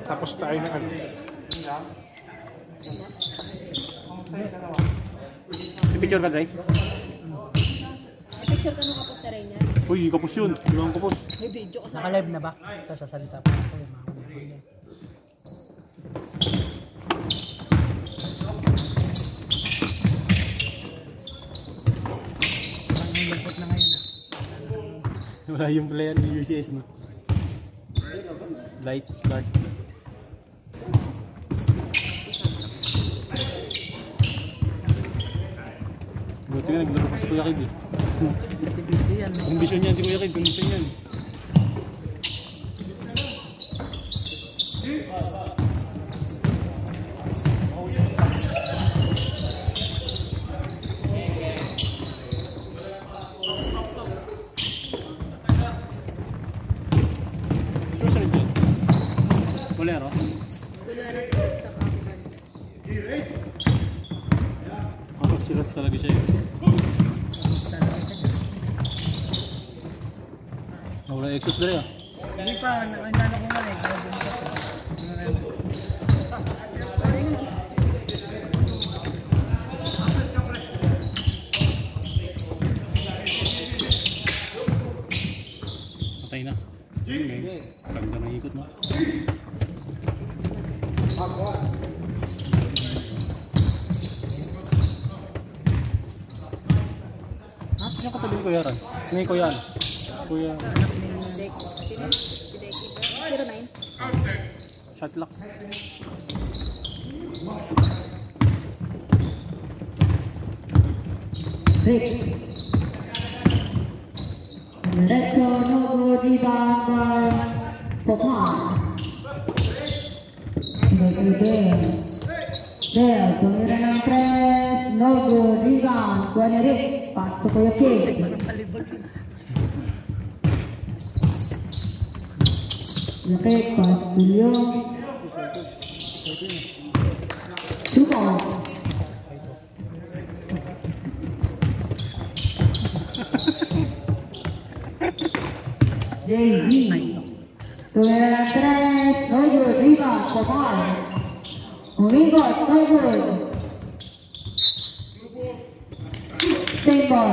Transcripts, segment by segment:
Tapos tayo na ano. Picture ka, Dre? Picture ka nung kapos na rin niya. Uy, kapos yun. Ilang kapos. May video ko sa Naka-live na ba? Ito, sasalita pa ako yung mga kuya. Ang lupot na ngayon ah. Wala yung player ng UCS, no? Light, start. Buti nga naglaro pa si Kuya Kid eh. Kondisyon yan si Kuya Kid, kondisyon yan. Bolero? Bolero sa tsaka Ako, silats talaga siya yun. Wala exhaust na rin ah. Hindi pa, nandano ko nga eh. Patay na. Ganda ng ikot mo. Sino katabi ko yaran? Ngayon ko yan. Kuya. Sino? Si Deki ba? 09? Shot lock. Diretso, no good rebound by Popon. There, tumira ng press, no good rebound, Kuya Rick, pass to Kuya Kid. Rick, pass to Leo. 2 points. Jay-Z. Tumira ng press, no good rebound, Popon. Umingot, no good. Same ball.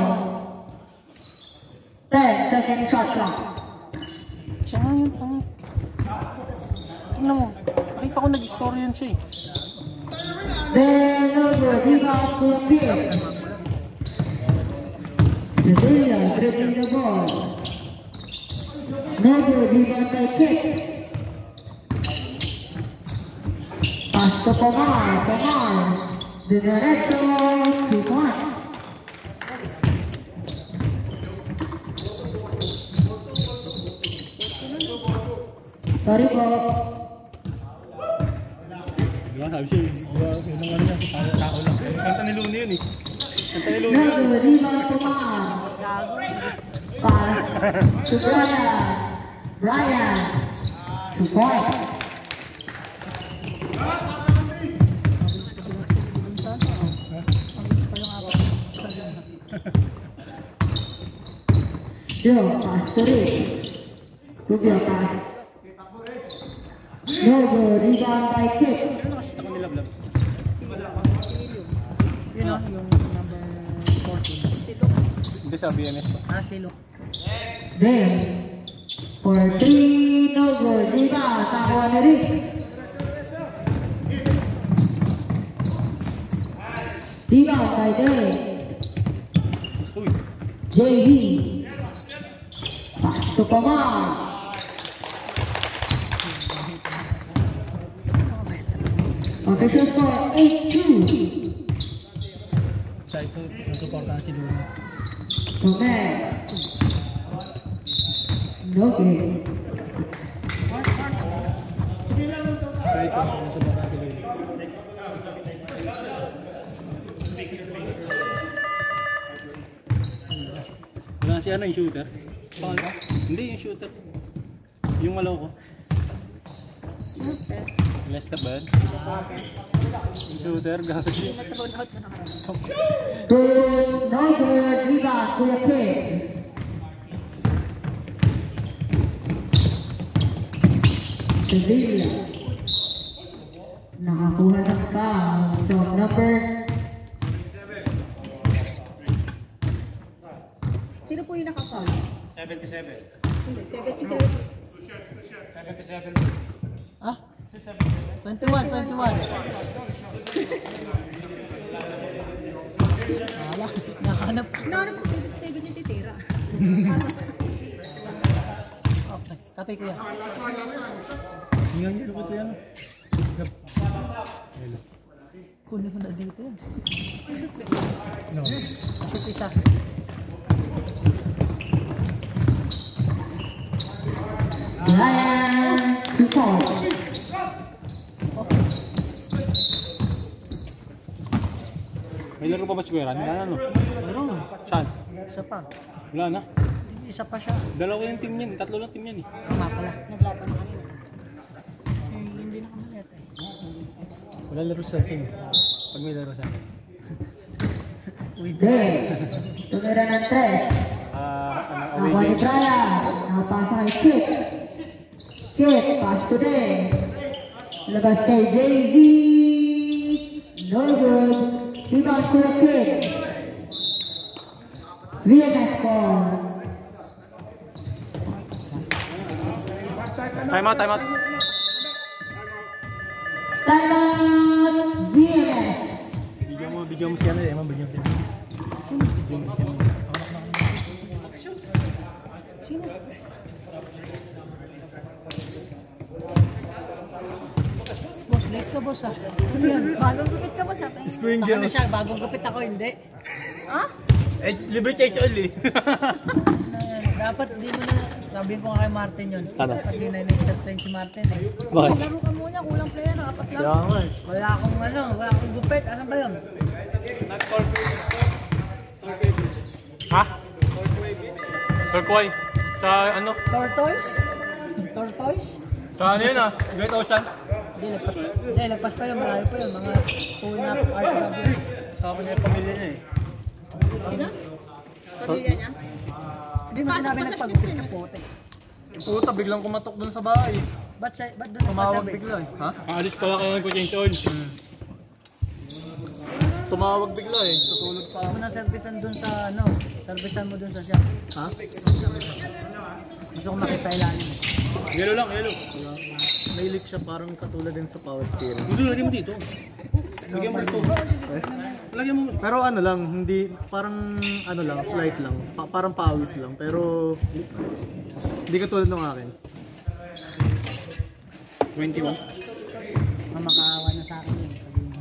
10 second shot clock. Siya nga yun. Tingnan mo. Nakita ko nag-story yun siya eh. Then no good. Rebound to appear. Sevilla dribbling the ball. No good. Rebound by Kick. Pass to Pomar. Pomar. Diretso. 3 points. Sorry po. Diba? Sabi siya yun. Yun ang ano niya. Tao lang. Kanta ni Luni yun eh. Kanta ni Luni No yun. good. Rebound Pomar. Pass to Brian. Brian. 2 points. Still pass to Rick. Rubio pass. No good. Rebound by Kick. Sino nakasita ko nilablab? Yun o, yung number 14. Hindi sa BMS pa. Ah, silo. Then, for 3, no good. Rebound. Nakuha ni Rick. Rebound by Day. Uy! JV. Pass to Pomar. Official score 8-2. Sa ito, nasuportahan si Luna. Okay. No game. Sa ito, nasuportahan si Luna. Wala si ano yung shooter? Hindi yung shooter. Yung malaw ko. Lester ba yun? Yung shooter, gagawin. Nag-roll out na naman. Good. No good. Rebound. Kuya Kid. Sevilla. Nakakuha ng foul. So, number Sino po yung naka-foul? 77. Hindi, 77. 77. Ah? 21. Wala, nakahanap ko. Nahanap ko 77 yung titira. Okay, kape ko yan. Hingan nyo ko ito yan. Kunin mo na dito yan. No. Shoot isa. Ryan Support. May laro pa ba si Kuya Ran? Wala na, no? Meron. Saan? Isa pa. Wala na. Isa pa siya. Dalawa yung team yan. Tatlo lang team yan eh. Tama pala. Naglaban na kanina. Hindi na kamalit eh. Wala laro sa akin. Pag may laro sa akin. Then, tumira ng 3. Away Ako ni game. Brian. Nakapasa kay Kit. Kit, pass to them. Labas kay JV. No good. Rebound to the Kit. VNS ball. Time out, time out. Timeout. VNS. Bigyan mo siya na eh. Bigyan mo siya. Boss, late ka boss ah. Ano yan? Bagong gupit ka ba sa akin? Spring Taka na girls. siya, bagong gupit ako, hindi. Ha? Eh, libre change only. Dapat di mo na, sabihin ko nga kay Martin yun. Ano? Dapat di na na-entertain si Martin eh. Bakit? Laro ka muna, kulang player, nakapat lang. Kaya nga eh. Wala akong gupit. Asan ba yun? Ha? Turquoise. Sa ano? Tortoise? Tortoise? Sa ano yun ah? Great Ocean? Hindi, lagpas pa yun. Malayo pa yun. Mga 2.5 hours na po. Kasama niya yung pamilya niya eh. Sino? Pamilya niya? Hindi mo sinabi nagpagupit ka pote. Puta, biglang kumatok dun sa bahay. Ba't doon Tumawag nagpatabi? bigla eh. Ha? Aalis pala ka ng change oil. Tumawag bigla eh. Tutulog pa Huwag mo na servisan doon sa ano. Servisan mo doon sa shop. Ha? Gusto ko makita ilalim. Yellow lang, yellow. May leak siya parang katulad din sa power steering. Gusto lagyan mo dito. Lagyan mo ito. Lagyan mo. Pero ano lang, hindi parang ano lang, slight lang. Parang pawis lang. Pero hindi katulad ng akin. 21. Mamakaawa na sa akin yun. Sabihin mo.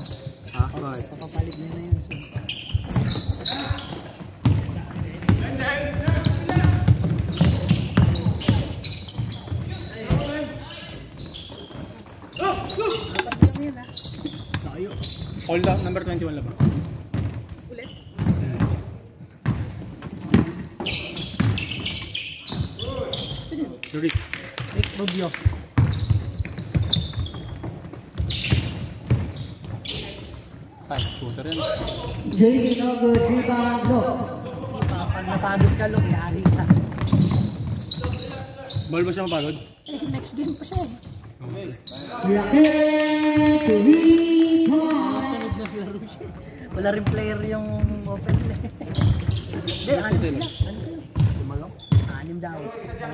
Ha? Bakit? Papapalit niya na yun. So, Hold up, number 21 lang ba? Ulit? Rick. Rick Rubio. Time, shooter yan. JV no good. Rebound look. Pag napagod ka, look, yari ka. Ball ba siya mapagod? Eh, next game pa siya. Raquel to rebound. Sunod na laro siya. Wala rin player yung open. Hindi, anim lang. Anim daw.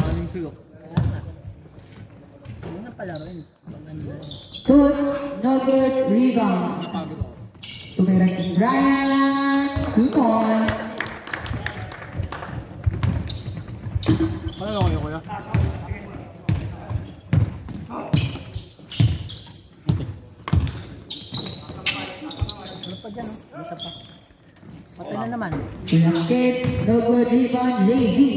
Maraming silo. Kaya nga. Ano na pala rin? Pag ano na rin. Toots no good. Rebound. Tumira kay Brian. 2 points. Ano lang kayo kuya? Ano pa dyan? Oh? Isa pa. Patay na naman. Raquel no good. Rebound. Lazy.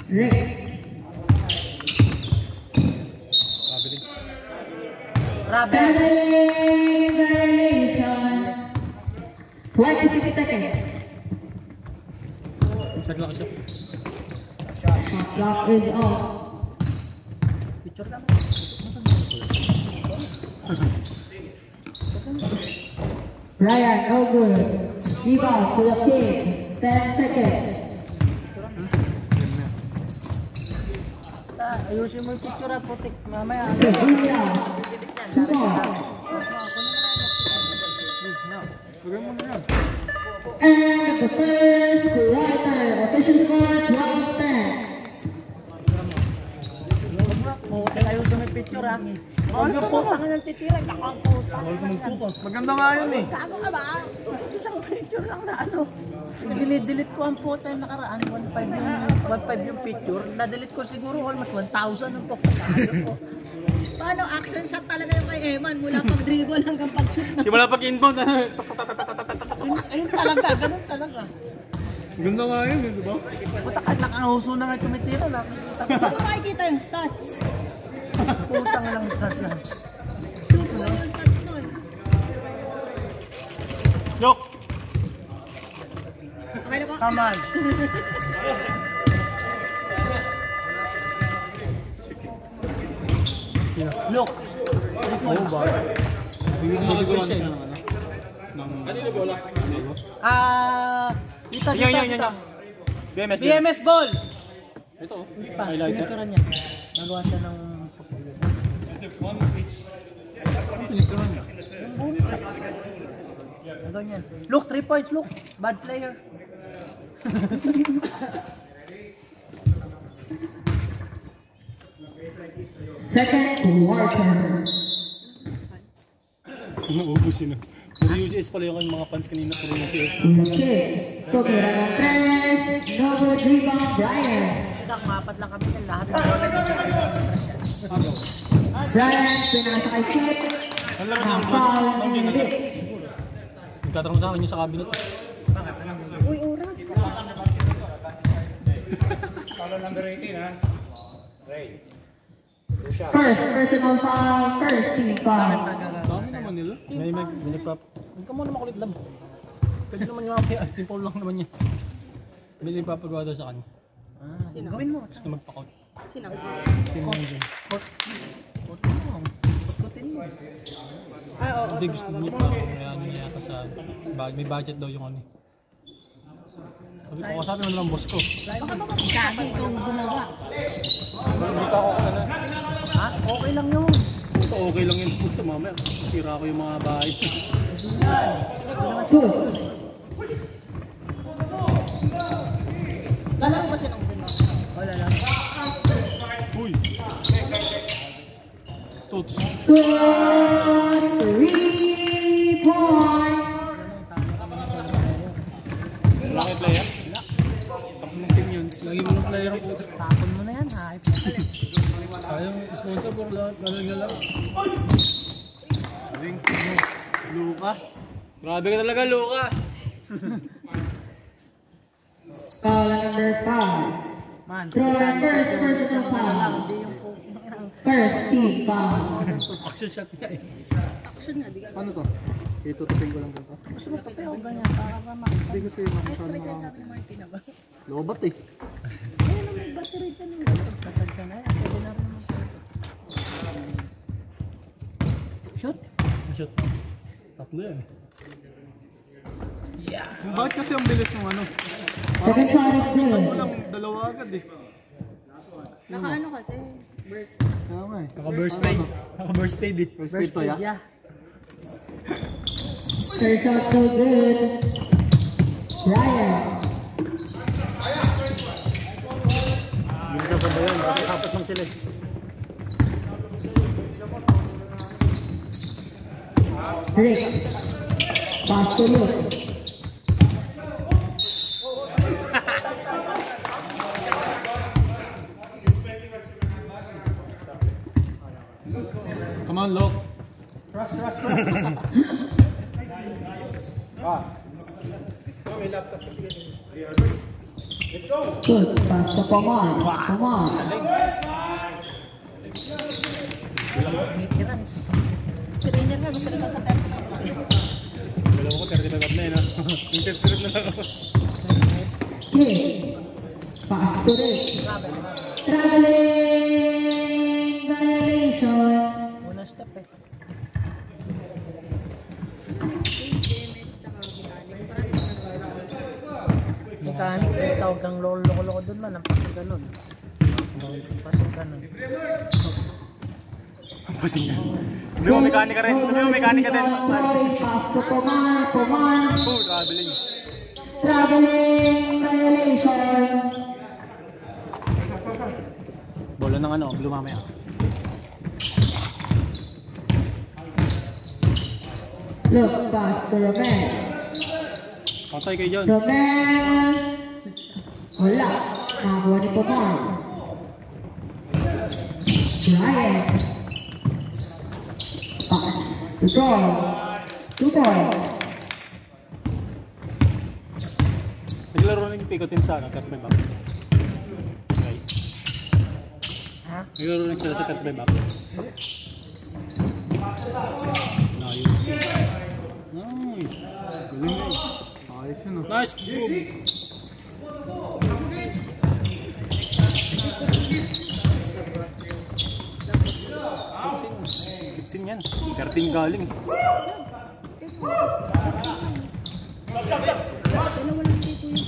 Rick. Rabel. Violation. 26 seconds. Shot lang siya. Shot clock is off. Picture ka. Brian, no good. Rebound to the King. 10 seconds. Ayusin mo yung picture at putik. Mamaya. Sevilla. 2 more. And the first quarter. Official score 12-10. Ayusin mo yung picture ha. Huwag yung putang ng titira. Kakang putang. Maganda nga yun eh. Gago ka ba? Isang picture lang na ano. Delete ko ang photo yung nakaraan. 1.5 yung picture. Na-delete ko siguro almost 1,000 yung photo. Paano action shot talaga yung kay Eman mula pag dribble hanggang pag shoot na. Simula pag inbound, Ayun talaga, ganun talaga. ganda nga yun, di ba? Puta kahit nakahuso na nga tumitira. Nakikita ko. Paano makikita yung stats? Putang lang stars lang. Shoot mo yung stats nun. Yok! Okay na ba? Come on. Look. Oo ba? Bibigyan ko lang siya ng ano. Kanino bola? Dito. Yan. BMS ball. Ito, Hindi pa. highlighter. Pinitira niya. Nagawa siya ng... Nagawa niya. Look, 3 points. Look. Bad player. Second quarter. Naubos yun. Puro UCS pala yung mga fans kanina. Puro UCS. Okay. Tumira ng 3. No good rebound, Brian. Mapat lang kami ng lahat. Brian, pinasa kay Chip. Ang laro sa Foul ni Vic. Nagtatanong sa akin yung sa cabinet. Uy, oras. First personal foul, first team foul. Dami naman nila. May nagpap. Huwag ka muna makulit lang. Pwede naman yung mga timple lang naman niya. May nagpapagawa daw sa kanya. Gawin mo. Gusto magpa-count. Sinang? Tingnan mo dyan. Ah, oo. Hindi gusto niya pa. Kaya ano yata sa may budget daw yung ano. Sabi mo naman boss ko. Gagi itong gumawa. Hindi pa ako kana. Ha? Okay lang yun. Puto okay lang yun. Puto mamaya. Masira ko yung mga bahay. Good. Lalaro ba siya ng din? Wala lang. Uy! Tots. Good 3 points. Laki player? Tapos ng team yun. Lagi mo ng player ako. Tapon mo na yan. Hype. Ayaw, sponsor for lahat. Galing na lang. Luka. Grabe ka talaga, Luka. Foul number 5. Man. Throw first personal foul. Hindi yung First team foul. Action shot niya eh. Action nga, di ka. Ano to? Itutupin ko lang dito. gusto mo pa pero ganyan. Para ba mak... Hindi kasi masyado mga... Lobat eh. Ayun ang may battery ka nung. Tatag ka na yan. Pwede na rin mo. Shoot. Shot. Tatlo yan eh. Bakit kasi ang bilis ng ano? Second shot is good. Walang dalawa agad eh. Nakaano kasi? Burst. Tama eh. Naka-burst paid. Naka-burst paid eh. First speed to ya? Yeah. Third shot so good. Brian. Hindi sa ba yun? Bakit apat lang sila eh. Rick. Pass to Luke. Come on, Luke. Good. Pass to Paman. Paman. Trainer nga, gusto nila sa 30 na. Dalawa ko, 30 na na eh na. Yung 30 na lang ako. Kick. Pass to Rick. Traveling violation. Una step eh. JMS tsaka mechanic. Marami Mechanic, eh, tawag kang lolo-lolo doon man, ang pasok ganun. Pasok ganun. Pasing yan. Sabi mo mekanika rin. Sabi mo mekanika din. Pass to Pomar. Oh, traveling. Traveling violation. Bola ng ano, blue mamaya. Look, pass to Romel. Patay kayo dyan. Romel. Wala. Nakakuha ni Pomar. Bryant. Pass to goal. 2 points. Naglaro rin yung pikotin sa ano, cut by back. Okay. Ha? Naglaro rin sila sa cut by back. Nice. Nice. Galing na eh. Ayos yun, oh. Nice. Boom. Yan. 13 galing. dalawa lang dito yun.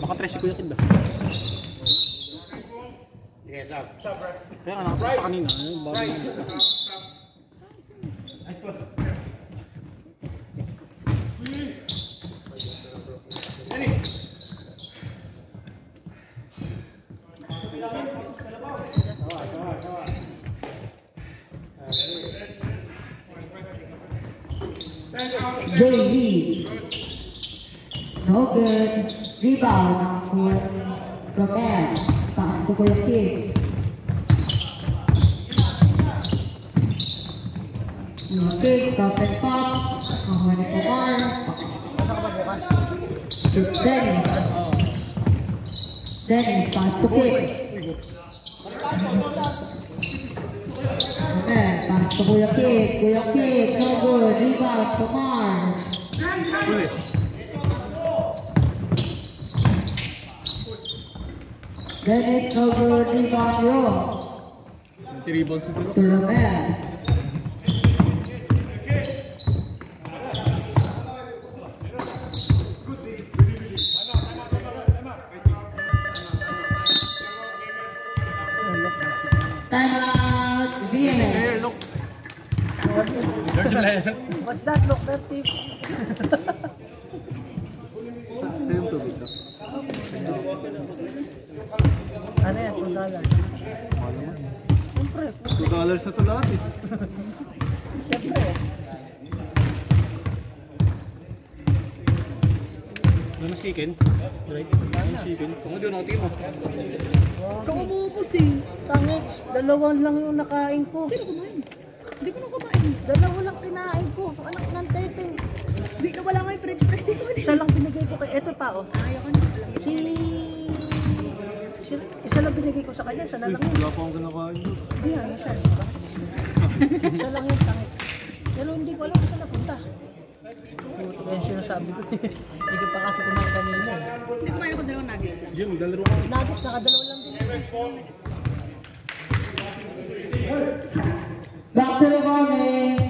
Baka 13 Kuya Kid ba? Yes, up. Kaya nga nakapasa sa kanina. JV. No good. Rebound for Romel. Pass to Kuya Kid. Kick, stop and pop. Nakakuha ni Pomar. Pasok ka ba bukas? Dennis. Dennis, pass to Kid. Romel, pass to Kuya Kid. Kuya Kid, no good. Rebound, Pomar. Dennis, no good. Rebound, Ro. 3 rebounds na sila. To Romel. Timeout, VMS. What's that? Look, that tip. Sa yung tubig to. Ano yan? $2. Siyempre. $2 na to lahat eh. Siyempre. Ano chicken? Right? Ano chicken? Kung doon ako timo. Kaububos eh. Tangix, dalawa lang yung nakain ko. Sino kumain? Hindi ko na kumain. Dalawa lang kinain ko. Anak ng teteng. Hindi na wala nga yung French press dito. Isa lang binigay ko kay... Eto pa, oh. Ayaw ko na. Alam mo. Isa lang binigay ko sa kanya. Isa na lang yun. Wala pa akong kinakain doon. Hindi yan, isa. Isa lang yung tangik. Pero hindi ko alam kung saan napunta. Buti kaya sinasabi ko. Hindi ko pa kasi kumain kanina. Hindi kumain ako dalawang nuggets lang. Yun, dalaro. Nagis, nakadalawa lang din. Back to the volley.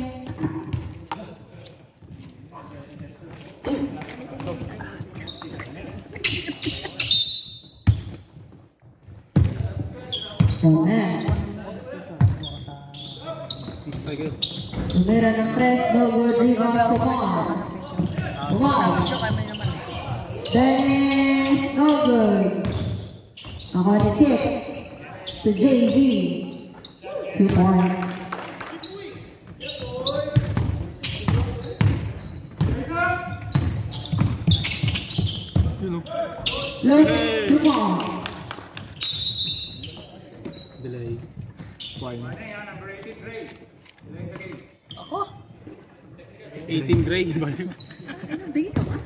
Romel. Tumira ng press, no good. Rebound, Pomar. Pomar. Dennis, no good. Ako ni kick to JV. 2 points. Look, 2 points. Delay. Wine. Ako? 18 gray. Ano, bigay ka ba?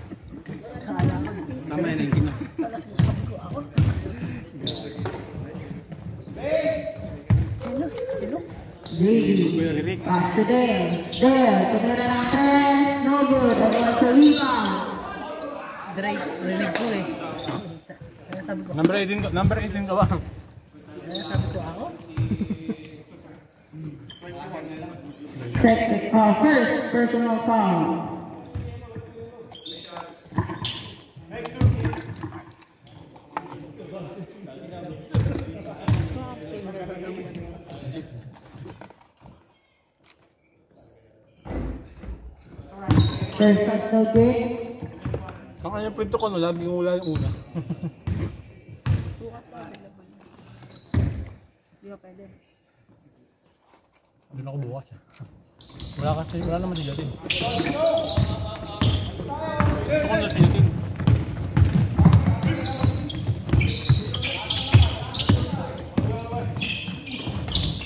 Tama yan, 19 na. Sabi ko ako. Sino? Sino? JV. Pass to Dale. Dale, tumira ng 3. No good. Nagawa sa rebound. Rinig ko eh. Kaya sabi ko, Number 18 ka ba? kaya sabi ko ako. First personal foul. First shot no good. Ang kanya pinto ko, no, laging wala yung una. Bukas pa available. Di ba pwede? Doon ako bukas. Wala naman si Jatin. Gusto ko na si Jatin.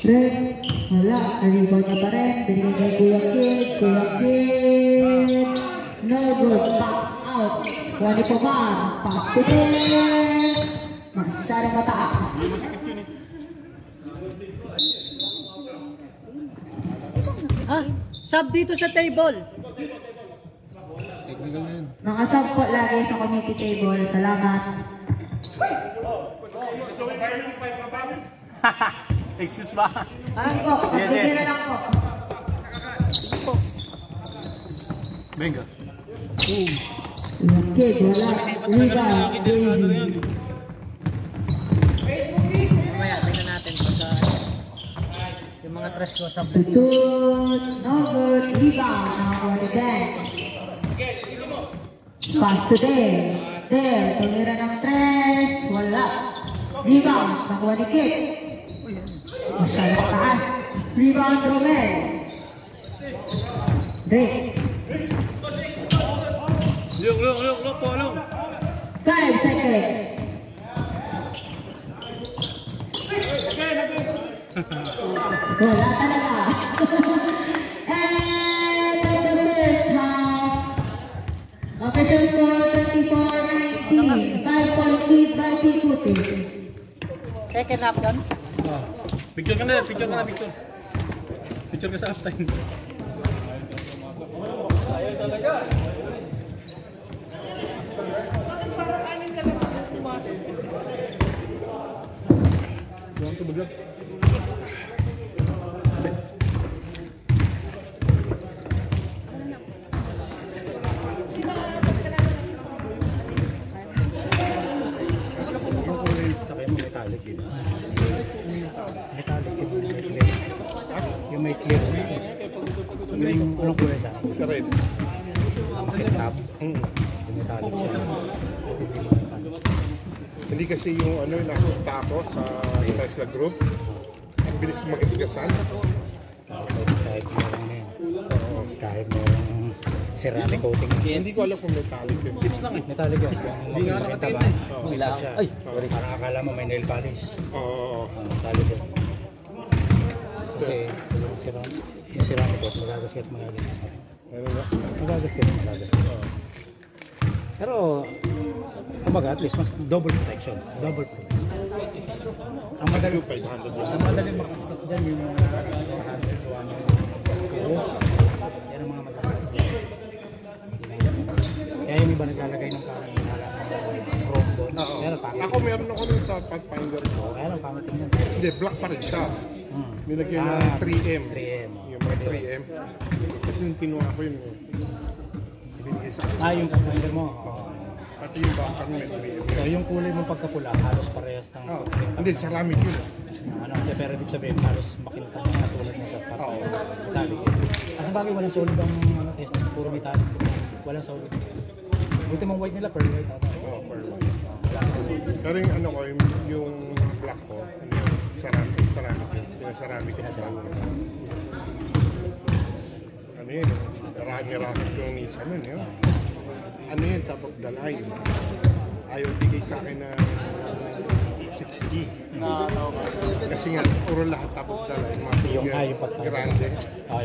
Red, wala. Rebound niya pa rin. Binigay kay Kuya Kid. Kuya Kid. No good. Pass out. Wali pa ba? Pass to Dale. Masyadong mataas. Ah, sub dito sa table. Technical na yun. Mga sub po lagi sa committee table. Salamat. Excuse ba? Sige po, pag-usin na lang po. Venga. Kuya Kid, wala. Rebound. JV. Mamaya, tingnan natin pagka yung mga trash ko sa Tutut. No good. Rebound. Nakakuha ni Ben. Pass to Dale. Dale, tumira ng 3. Wala. Rebound. Nakuha ni Kid. Masyadong taas. Rebound, Romel. Break. Long po, long. 5 seconds. Wala talaga. And the first half. Official score 24-19. 5-point lead by Pikuti. second half doon. Picture ka na, picture ka sa halftime. Buang to vlog. Yung may clear. Yung anong kulay siya? Red. Makitap. Metallic siya. Hindi kasi yung ano, nakita ako sa Tesla Group. Ang bilis magasgasan. Kahit merong na yan. Kahit merong ceramic coating. Hindi ko alam kung metallic yun. Metallic yan. Hindi nga nakatain eh. Makitap siya. Ay, sorry. Parang akala mo may nail polish. Oo. Metallic yan. Kasi yung ceramic coat, magagasket. Ano ba? Magagasket. Pero, kumbaga, at least mas double protection. Double protection. Ang madaling 500 lang. Ang madaling makaskas dyan yung mga 100 to 100. Yan ang mga madalas dyan. Kaya yung iba naglalagay ng parang chrome doon. Pero pangit. Ako meron ako nun sa Pathfinder ko. Kaya lang pangit yun. Hindi, black pa rin siya. Nilagyan na 3M. 3M. Yung mga 3M. Kasi yung kinuha ko yun. Ibinigay sa akin. Yung Pathfinder mo. Pati yung bumper may 3M. So yung kulay mo pagkapula, halos parehas ng Hindi, ceramic yun. pero ibig sabihin, halos makinta na tulad mo sa metallic. Kasi bagay walang solid ang test, puro metallic. Walang solid. Buti mong white nila, pearl white ata. Oo, per one. Pero yung ano ko, yung black ko, ceramic yun. Yung ceramic yun. Ano yun? Marami-rami yung Nissan yun. Yun. Ano yun, top of the line. Ayaw bigay sa akin na 60. Kasi nga, puro lahat top of the line. Mga grande.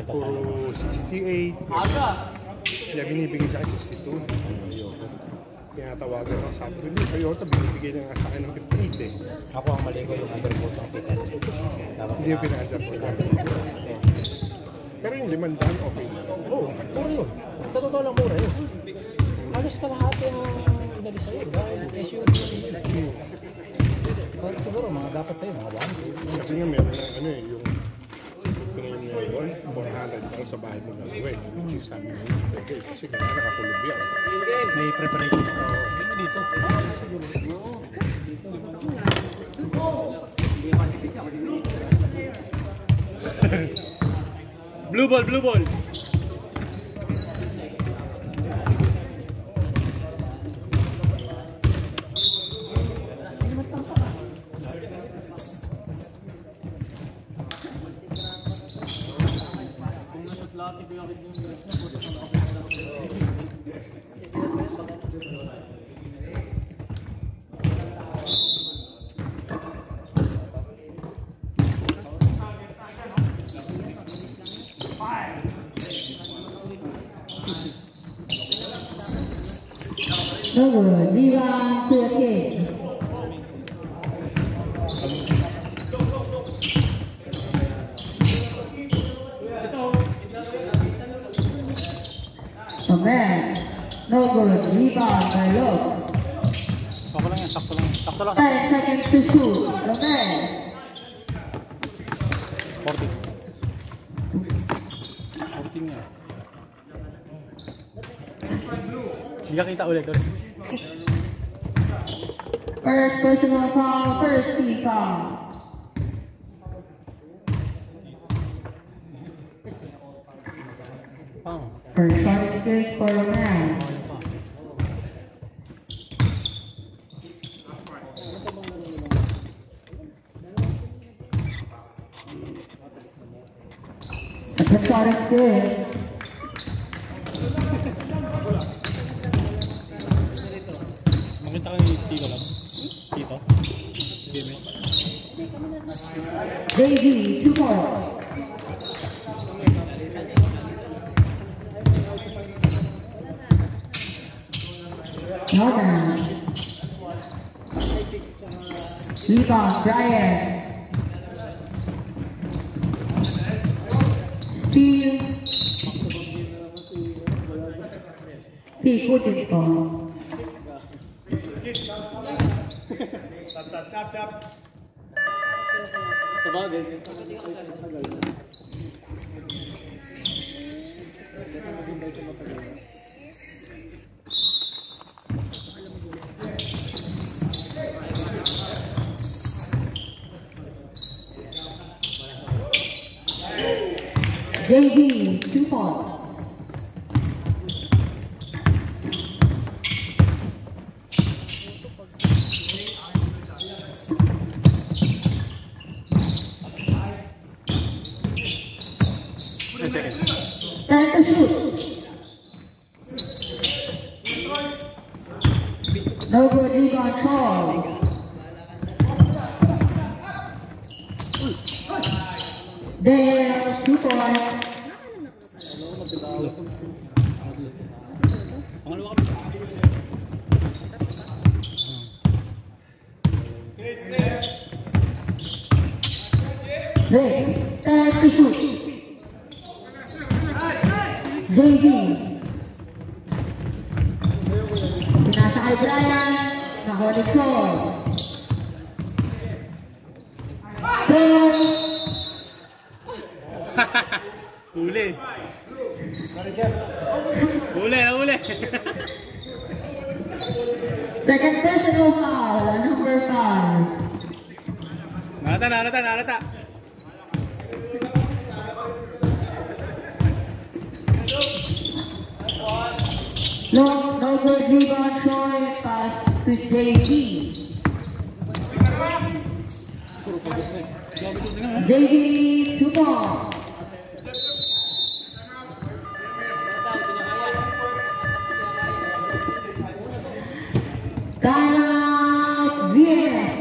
Puro 68. Kaya binibigay sa akin 62. tinatawagan ko, sabi ko, hindi, Toyota, binibigay na nga sa akin ng 58 eh. Ako ang mali ko yung undervolt ng kita. Dapat Hindi yung pina-undervolt. Pero yung limandaan, okay na. Oo, mura yun. Sa totoo lang mura yun. Halos kalahati ang inalis sa'yo. Dahil SUV yun. Pero siguro, mga dapat sa'yo, mga 1. Kasi nga meron ng ano eh, yung premium ngayon, 400 lang sa bahay mo gagawin. Which is sabi mo, pwede. Kasi kaya nakakulog yan. May preparation. Dito. Blue ball, blue ball. No good. Rebound, Kuya Kid. Amen. No good. Rebound by Lok. Sakto lang yan, sakto lang. Sakto lang. 10 seconds to shoot. Amen. 14 nga. Hindi ka kita ulit. First personal foul, first team foul. First shot is good for Roman. Second shot is good. Maganda ka yung Tito lang. Tito. Game it. JV, 2 points. Norman. Rebound, Brian. Steal. Ikutin ko. JV, 2 points. Time to shoot. No good, rebound, Paul. There, 2 points. Rick, time to shoot. JV. Pinasa kay Brian. Nakakunik ko. Huli. Huli. Second personal foul, number 5. Nalata. No good rebound, Troy. Pass to JV. JV, 2 points. Timeout, VS.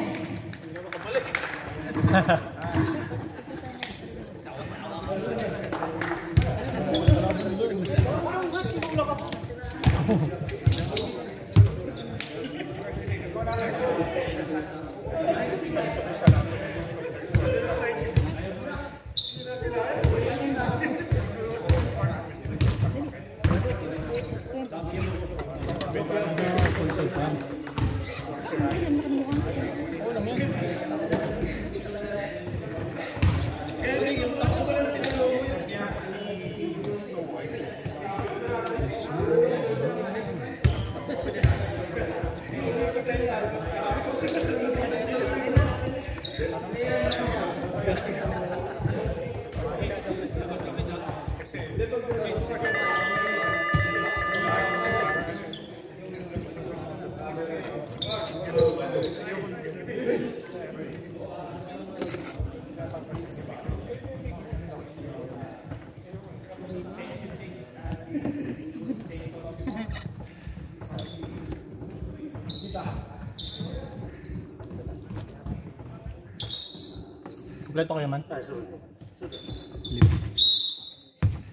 Kompleto kayo man?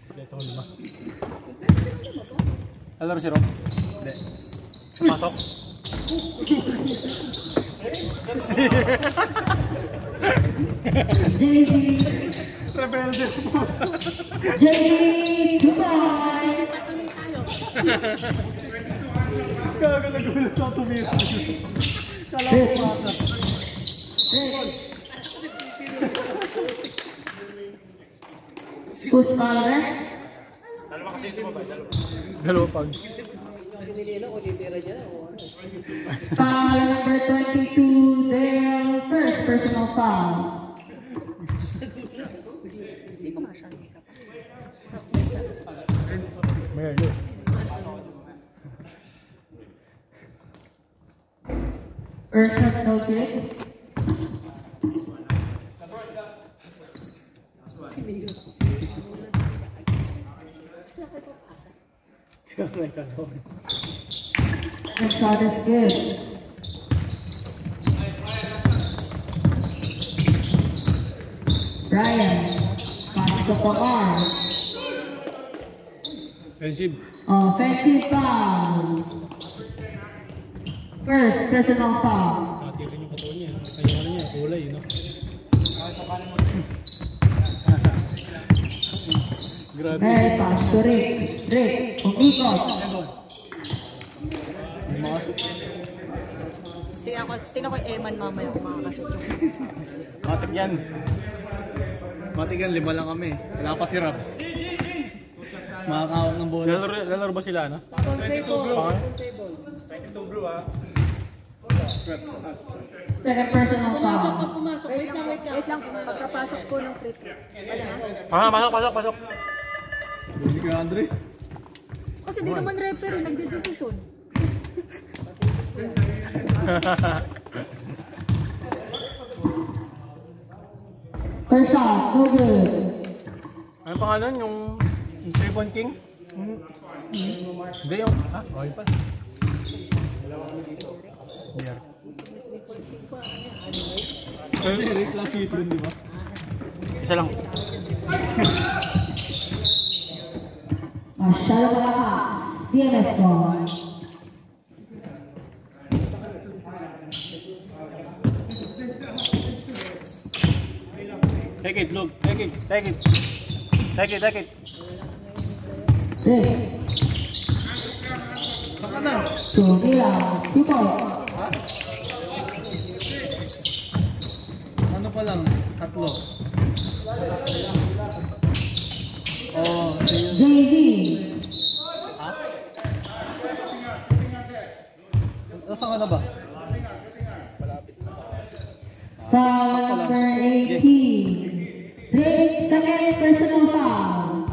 Kompleto ko 5. Alaro si Rob? Hindi. Pasok? JV. JV, Dubai. Nagulat ako tumira. Kala ko pasa. Who's caller? Dalawa pag. Foul number 22, their first personal foul. Mayor, yun. First shot, no good. Next shot is good. Ryan, pass to Pakar. Offensive. Offensive foul. First personal foul. Nakatirin yung katawan niya. Kaya ano niya, kulay, no? Grabe. Mary pass to Rick. Rick, umikot. Tingnan ko yung Eman mamaya kung makakashoot. Matik yan. Matik yan, 5 lang kami. Wala pa si Rob. Makakawak ng bola. Lalaro ba sila, no? Second personal foul. Wait lang, pagkapasok po ng free throw. Wala ha? Pasok. Hindi ka, Andre. Kasi di naman referee, nagdidesisyon. First shot, no good. Ano pangalan? Yung 3-point king? Hindi yung... Oh, yun pala. Here. Pero Eric lang season, di ba? Isa lang. Masyado malakas. CMS ball. Take it, look. Take it. Rick. Saan ka na? Tumira. 2 point. Ano pa lang? 3. Oh, JV. Nasaan ka na ba? Foul number 18. Rick, second personal foul.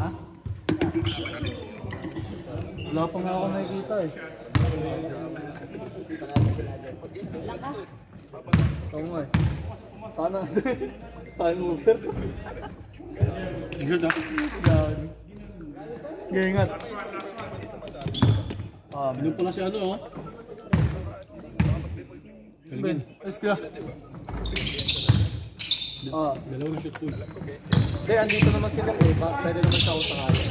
Wala pa nga ako nakikita eh. Oo nga eh. Sana. Sana mover. Good, ah. Gagi. Gaingat. Minum pala si ano, oh. Ben, let's go. Dalawang shoot pool. Hindi, andito naman sila eh. Pwede naman siya ako sa kaya.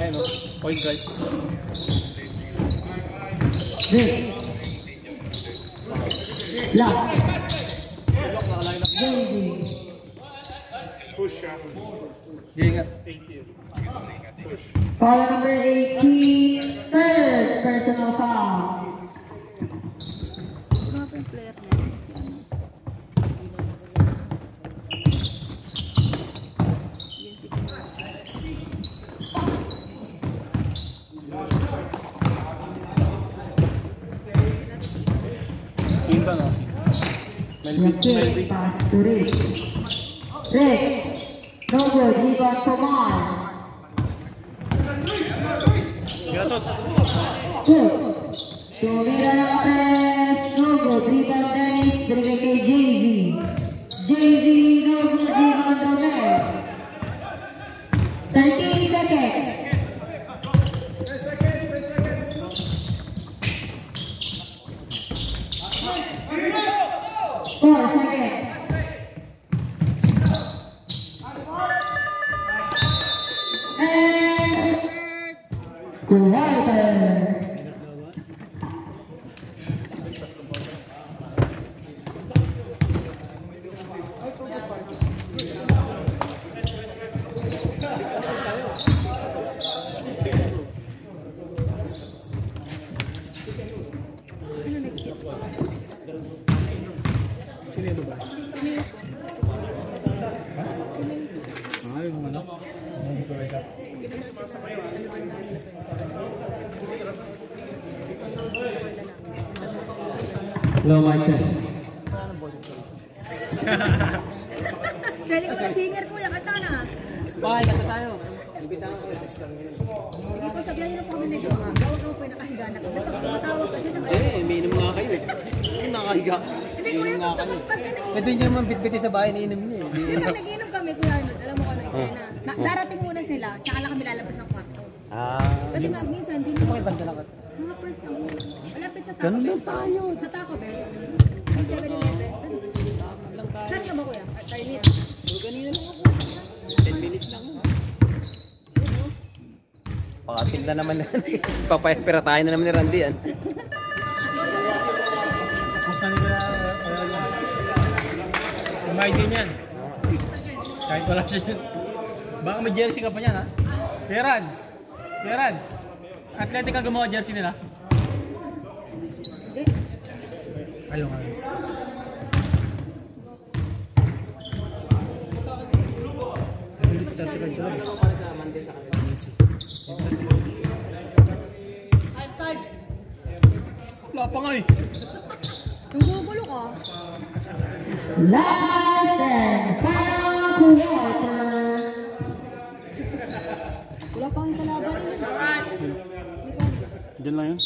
Ayun o, point right. Rick. Lock. JV. Gaingat. Foul number 18. Third personal foul. Kuya Kid, pass to Rick. Rick, no good, rebound to Mar. Good. Tumira ng press, no good, rebound Dennis, binigay kay JV. JV, no good, rebound Romel. 13 seconds. 4 seconds. And quarter. Low Marcus. Pwede ka pala singer, kuya. Kanta na. Bye, kanta tayo. Hindi ko sabihan nyo na po kami medyo maaga. Huwag naman po yung nakahiga na kami. Pag tumatawag kasi na kayo. Umiinom nga kayo eh. Nakahiga. Hindi, kuya, pagka nag-inom. Ito hindi naman bit-biti sa bahay, niinom niyo eh. Pag nag-inom kami, kuya Arnold, alam mo kung ano eksena. Darating muna sila, tsaka lang kami lalabas ng kwarto. Kasi nga, minsan, hindi mo Banda lang ka. mga first lang. Malapit sa Taco Ganun Bell. lang tayo. Sa Taco Bell. May 7-Eleven. Saan ka ba, kuya? Tarnit. Ganina lang ako. 10 minutes lang. Pakating na naman yan. Papayapira tayo na naman ni Randy yan. Kumusta nila? May ID niyan. Kahit wala siya dyan. Baka may jersey ka pa niyan, ha? Kieran! Kieran! Athletic ka gumawa jersey nila? Ayaw nga. Wala pa nga eh. Nanggugulo ka. Last and final quarter. Wala pa kang kalaban. Diyan lang yun.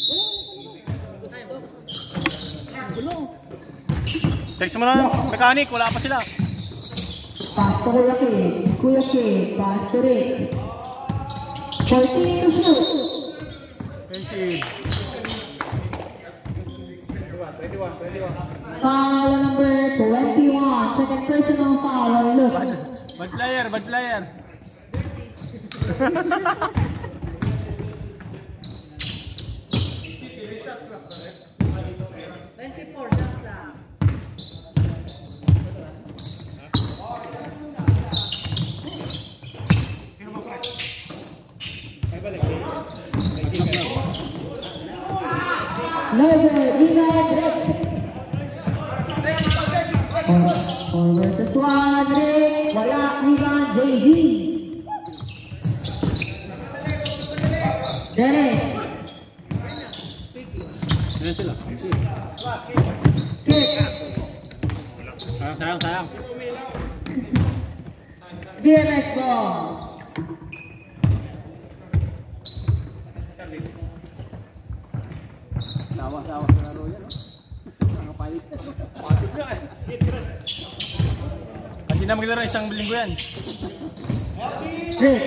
Text mo na, mechanic, wala pa sila. Pass to Kuya Kid. Kuya Kid, pass to Rick. 14 to shoot. Pensive. Foul number 21. Second personal foul on Luke. Bad player, bad player. Logo, rebound Rick. 4 versus 1, Rick. Wala, rebound JV. Dennis. Ayan sila. Kick. Sayang. BMX ball. Sawa sa laro yan, no? Nakapalit. Palit na eh. Kasi na maglaro isang linggo yan. Rick.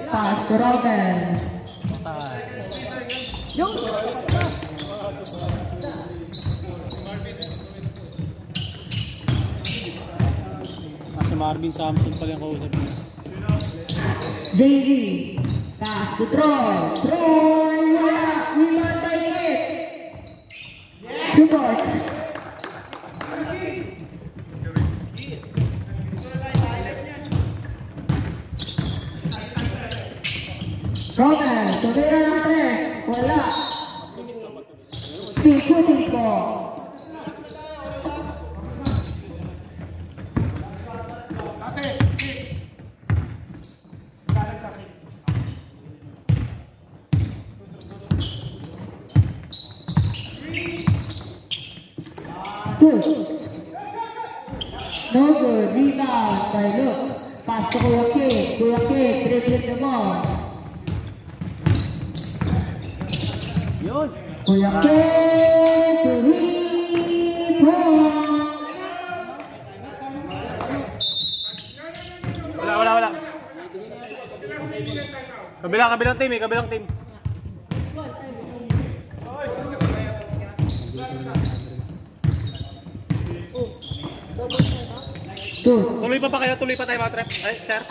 Pass to Robin. Si Marvin Samson pala yung kausap niya. JV. Pass to Troy. Troy. Wala. Rebound by Rick. Support. Robin. Tumira ng 3. Wala. Pikutin ko. Push. No good. Rebound by Luke. Pass to Kuya Kid. Kuya Kid, dribbling the ball. Yun. Kuya Kid, to rebound. Wala. Kabilang team eh, kabilang team. Tuloy pa kayo? Tuloy pa tayo mga trap? Ay, sir?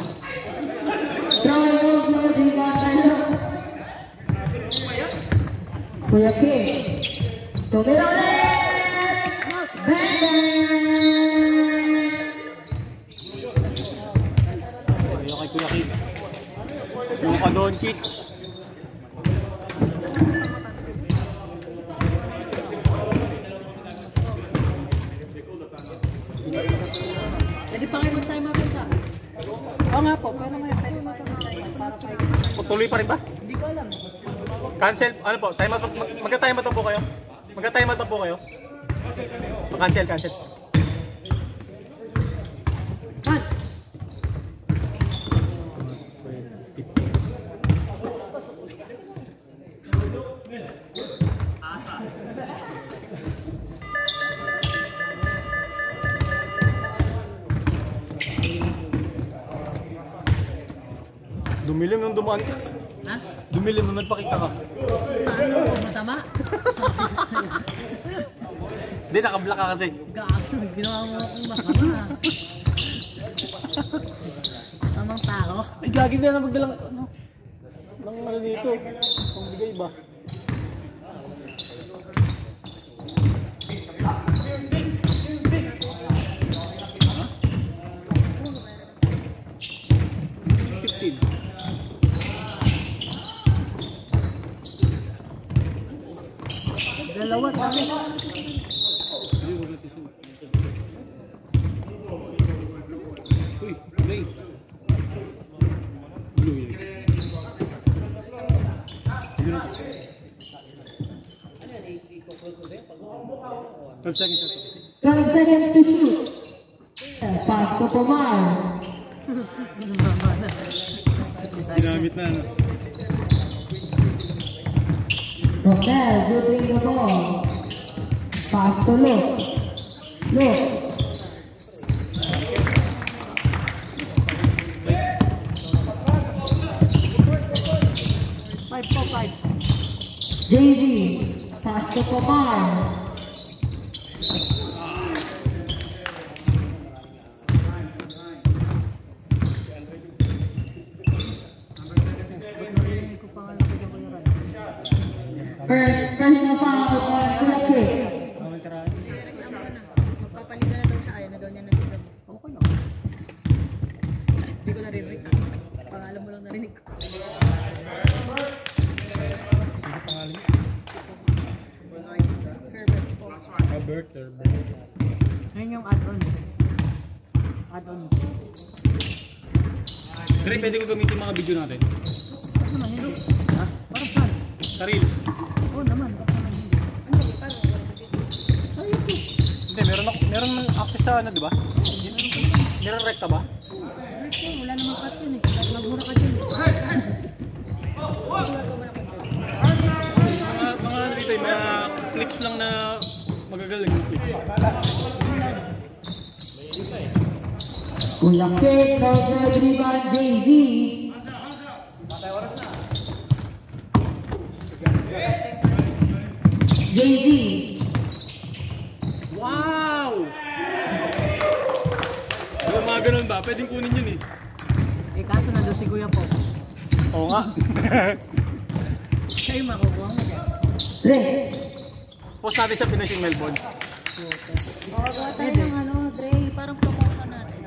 Kuya Kid. Tumira ulit! Ayun kay Kuya Kid. Luka Doncic. Pwede pa kayo mag-time out sa akin. Oo nga po, pero may pwede mag-time out para kayo. Tuloy pa rin ba? Hindi ko alam. Cancel, ano po? Time out, magka-time out po kayo? Magka-time out po kayo? Cancel. Dumilim nung dumaan ka. Ha? Dumilim nung nagpakita ka. Ano? Masama? Hindi, nakablock ka kasi. Gaano, ginawa mo akong masama. Masamang tao. Ay, gagawin na magdalang, ano dito. Pagbigay ba? Dalawa tayo. Uy, Ray. Blue yun. 12 seconds. 12 seconds to shoot. Pass to Pomar. Ginamit na, ano? Romel dribbling the ball. Pass to Luke. Luke. Five. JV. Pass to Pomar. First personal foul on Kuya Kid. Magpapalitan na daw siya. Ayaw na daw niya nalitan. Okay lang. Hindi ko narinig. Pangalan mo lang narinig ko. Herbert. Ngayon yung add-ons. Add-ons. Dre, pwede ko gamitin mga video natin. Ano naman yun? Ha? Parang saan? Sa Reels. Oo naman. Baka naman yun. Sa YouTube. Hindi, meron access sa ano, di ba? Nire-recta ba? Okay, wala namang cut yun eh. Kahit magmura ka dyan. Mga ano dito, mga clips lang na magagaling na clips. Kuya Kid, number 3 by JV. JV. Wow! Yung mga ganun ba? Pwedeng kunin yun eh. Eh kaso nandun si Kuya po. Oo nga. Siya yung makukuha mo dyan. Re. Post natin sa Finishing Melbourne. Gawa tayo ng ano, Dre. Parang promotion natin.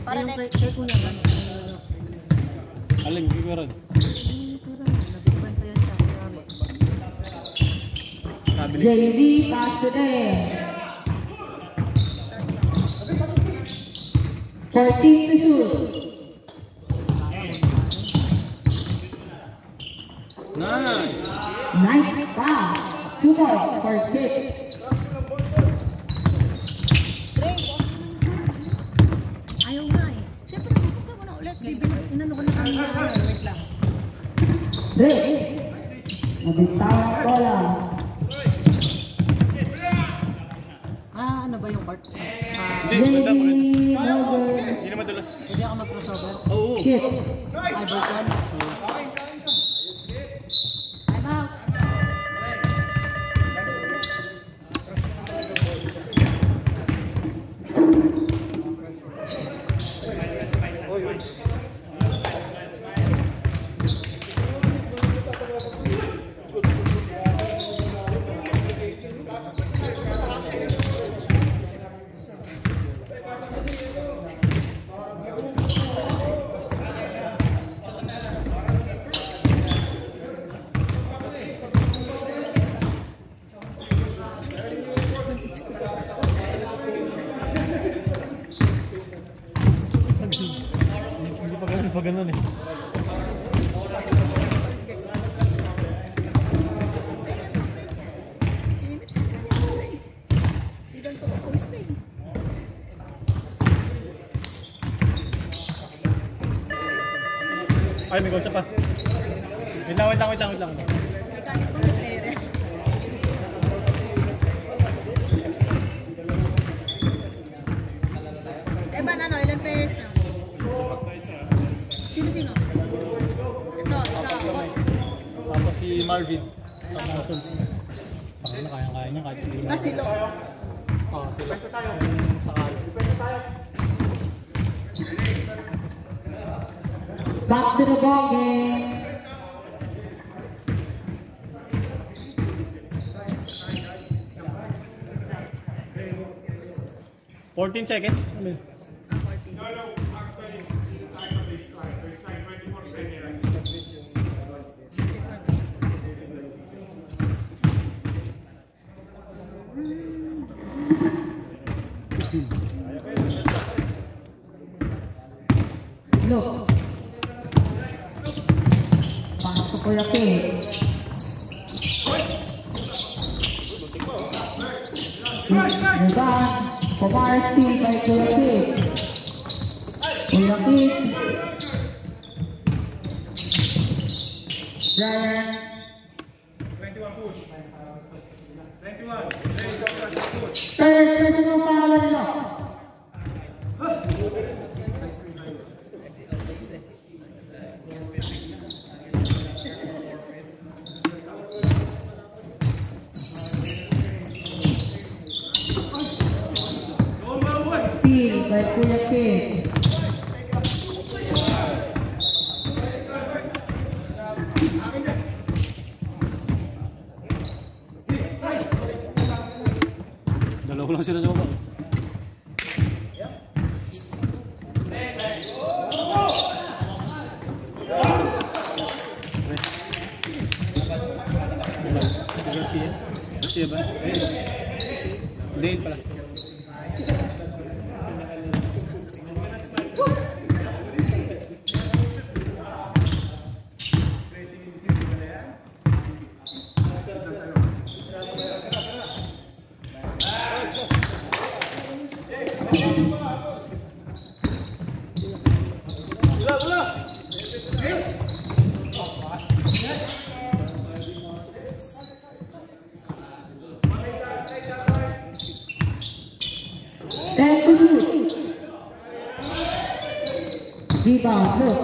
Para Yung next. kay Kuya ba? Alin, meron. Nagkikwento yan siya. Kuya. Sabi ni JV, pass to them. 14 to shoot. Nice! Nice pass. 2 points for Kid. Inano ko na kami na ngayon. Wait lang. Break. Nabitaw ang bola. Ano ba yung part? Hindi, maganda. No good. Hindi na madulas. Pwede ako mag-crossover? Oo. Hit. Iverson? I'm out. Hindi pa ganun eh. Ay, may kausap pa. Wait lang. May kalit bang nag-player? Evan, ilan players na? Sino? Ito, ikaw. Tapos si Marvin. Tapos na kaya niya kahit hindi naman. Silo. Oo, sila. Sakali. Back to the ball game. Ah, 14 seconds. Ano yun? 14. Look. Pasok ko laki. Nagaan. Pumarti kay Kuya Kid. Kuya Kid. Brian. 21 push. 21. Third personal foul na. Steal by Kuya Kid. Dalawa lang sila sa baba. Garcia ba? Dale pala. Thank you. Rebound, look.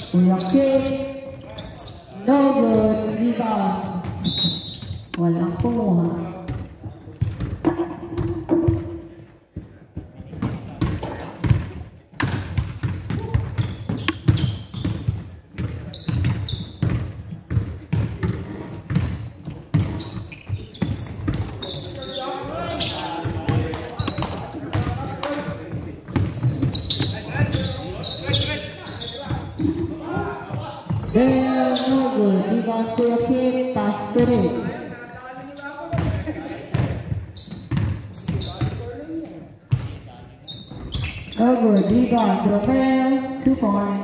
Kuya Kid. No good. Rebound. Walang kumuha. There, no good. Rebound Kuya Kid. Pass to Rick. No good. Rebound Romeo. 2 points.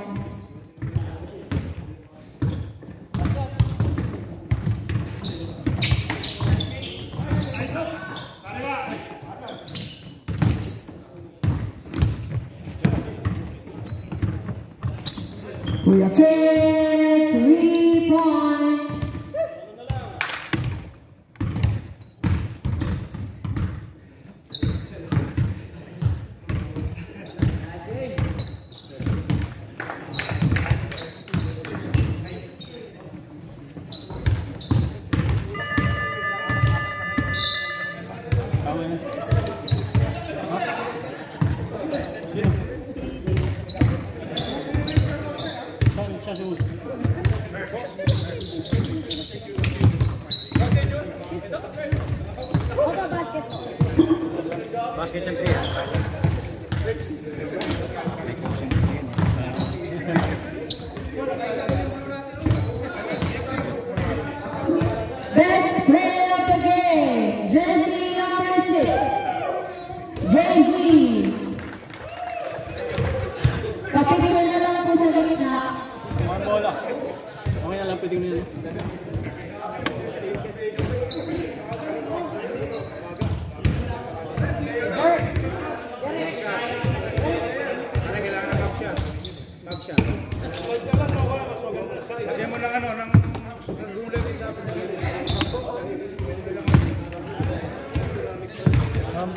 Kuya Kid, 3 points. Tama yan. Siya sumunod. Opa, basket. Basket and 3. Best player of the game, jersey number 6, JV. Kapicture na lang po sa gitna. Mga bola. Okay na lang, pwede mo yan. Lagyan mo ng ano, ng ruler din dapat. Walang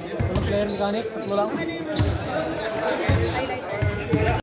player mechanic, tatlo lang. Highlighter.